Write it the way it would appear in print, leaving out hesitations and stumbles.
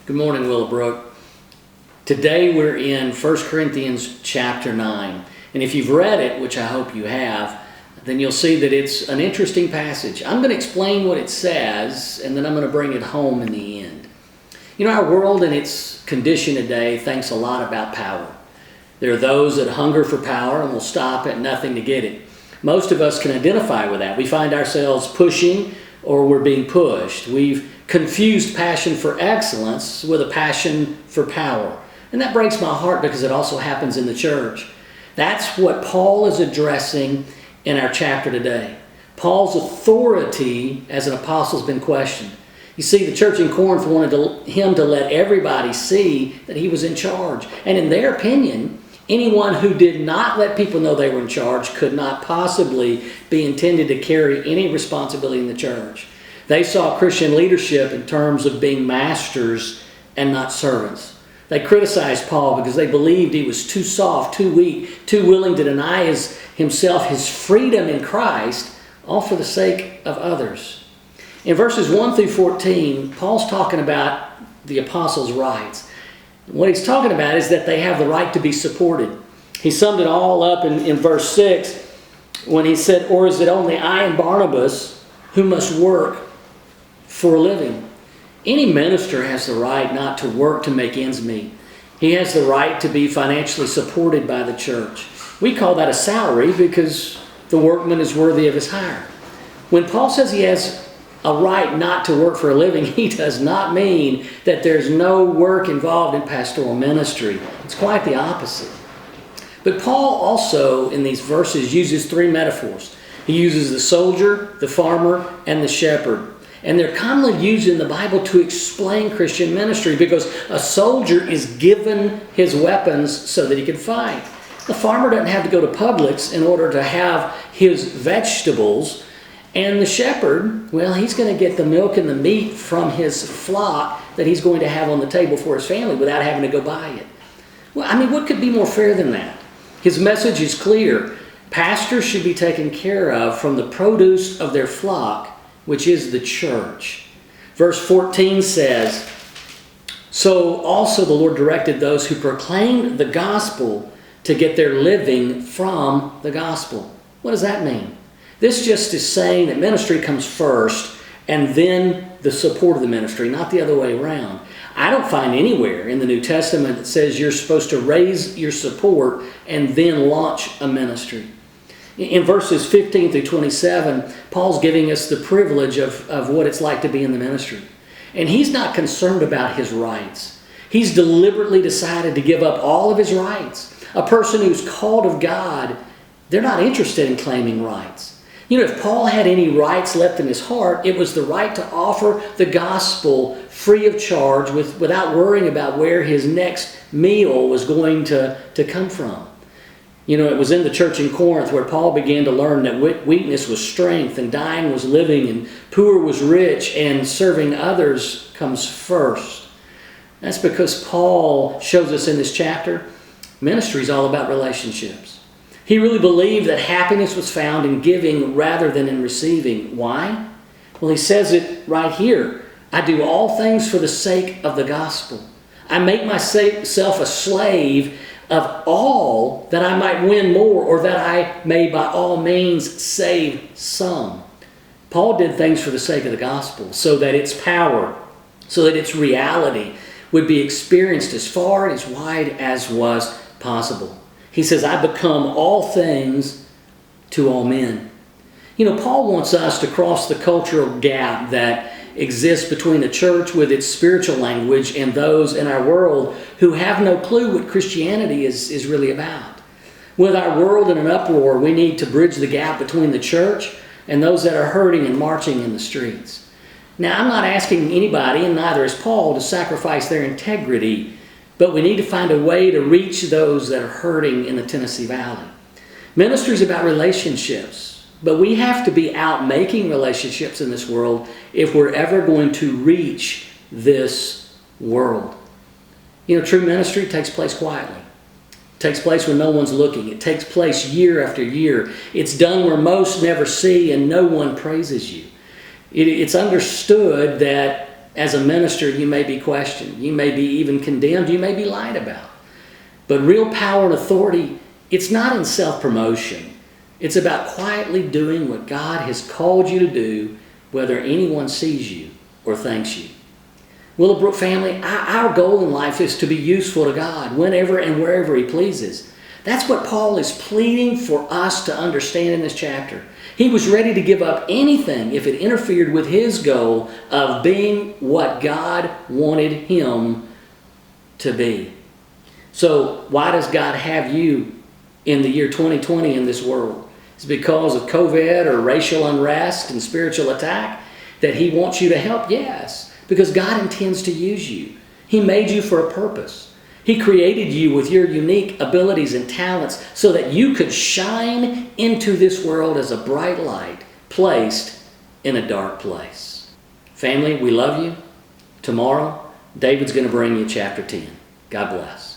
Good morning, Willowbrook. Today we're in 1 Corinthians chapter 9. And if you've read it, which I hope you have, then you'll see that it's an interesting passage. I'm going to explain what it says, and then I'm going to bring it home in the end. You know, our world and its condition today thinks a lot about power. There are those that hunger for power and will stop at nothing to get it. Most of us can identify with that. We find ourselves pushing or we're being pushed. We've confused passion for excellence with a passion for power. And that breaks my heart because it also happens in the church. That's what Paul is addressing in our chapter today. Paul's authority as an apostle has been questioned. You see, the church in Corinth wanted him to let everybody see that he was in charge. And in their opinion, anyone who did not let people know they were in charge could not possibly be intended to carry any responsibility in the church. They saw Christian leadership in terms of being masters and not servants. They criticized Paul because they believed he was too soft, too weak, too willing to deny himself his freedom in Christ, all for the sake of others. In verses 1 through 14, Paul's talking about the apostles' rights. What he's talking about is that they have the right to be supported. He summed it all up in verse 6 when he said, "Or is it only I and Barnabas who must work for a living?" Any minister has the right not to work to make ends meet. He has the right to be financially supported by the church. We call that a salary because the workman is worthy of his hire. When Paul says he has a right not to work for a living, he does not mean that there's no work involved in pastoral ministry. It's quite the opposite. But Paul also, in these verses, uses three metaphors. He uses the soldier, the farmer, and the shepherd. And they're commonly used in the Bible to explain Christian ministry because a soldier is given his weapons so that he can fight. The farmer doesn't have to go to Publix in order to have his vegetables. And the shepherd, well, he's going to get the milk and the meat from his flock that he's going to have on the table for his family without having to go buy it. Well, I mean, what could be more fair than that? His message is clear. Pastors should be taken care of from the produce of their flock, which is the church. Verse 14 says, "So also the Lord directed those who proclaimed the gospel to get their living from the gospel." What does that mean? This just is saying that ministry comes first and then the support of the ministry, not the other way around. I don't find anywhere in the New Testament that says you're supposed to raise your support and then launch a ministry. In verses 15 through 27, Paul's giving us the privilege of what it's like to be in the ministry. And he's not concerned about his rights. He's deliberately decided to give up all of his rights. A person who's called of God, they're not interested in claiming rights. You know, if Paul had any rights left in his heart, it was the right to offer the gospel free of charge without worrying about where his next meal was going to come from. You know, it was in the church in Corinth where Paul began to learn that weakness was strength and dying was living and poor was rich and serving others comes first. That's because Paul shows us in this chapter, ministry is all about relationships. He really believed that happiness was found in giving rather than in receiving. Why? Well, he says it right here. "I do all things for the sake of the gospel. I make myself a slave of all that I might win more, or that I may by all means save some." Paul did things for the sake of the gospel so that its power, so that its reality would be experienced as far and as wide as was possible. He says, "I become all things to all men." You know, Paul wants us to cross the cultural gap that exists between the church with its spiritual language and those in our world who have no clue what Christianity is really about. With our world in an uproar, we need to bridge the gap between the church and those that are hurting and marching in the streets. Now, I'm not asking anybody, and neither is Paul, to sacrifice their integrity, but we need to find a way to reach those that are hurting in the Tennessee Valley. Ministry is about relationships. But we have to be out making relationships in this world if we're ever going to reach this world. You know, true ministry takes place quietly. It takes place when no one's looking. It takes place year after year. It's done where most never see and no one praises you. It's understood that As a minister, you may be questioned. You may be even condemned. You may be lied about. But real power and authority, it's not in self-promotion. It's about quietly doing what God has called you to do, whether anyone sees you or thanks you. Willowbrook family, our goal in life is to be useful to God whenever and wherever He pleases. That's what Paul is pleading for us to understand in this chapter. He was ready to give up anything if it interfered with his goal of being what God wanted him to be. So why does God have you in the year 2020 in this world? It's because of COVID or racial unrest and spiritual attack that He wants you to help? Yes, because God intends to use you. He made you for a purpose. He created you with your unique abilities and talents so that you could shine into this world as a bright light placed in a dark place. Family, we love you. Tomorrow, David's going to bring you chapter 10. God bless.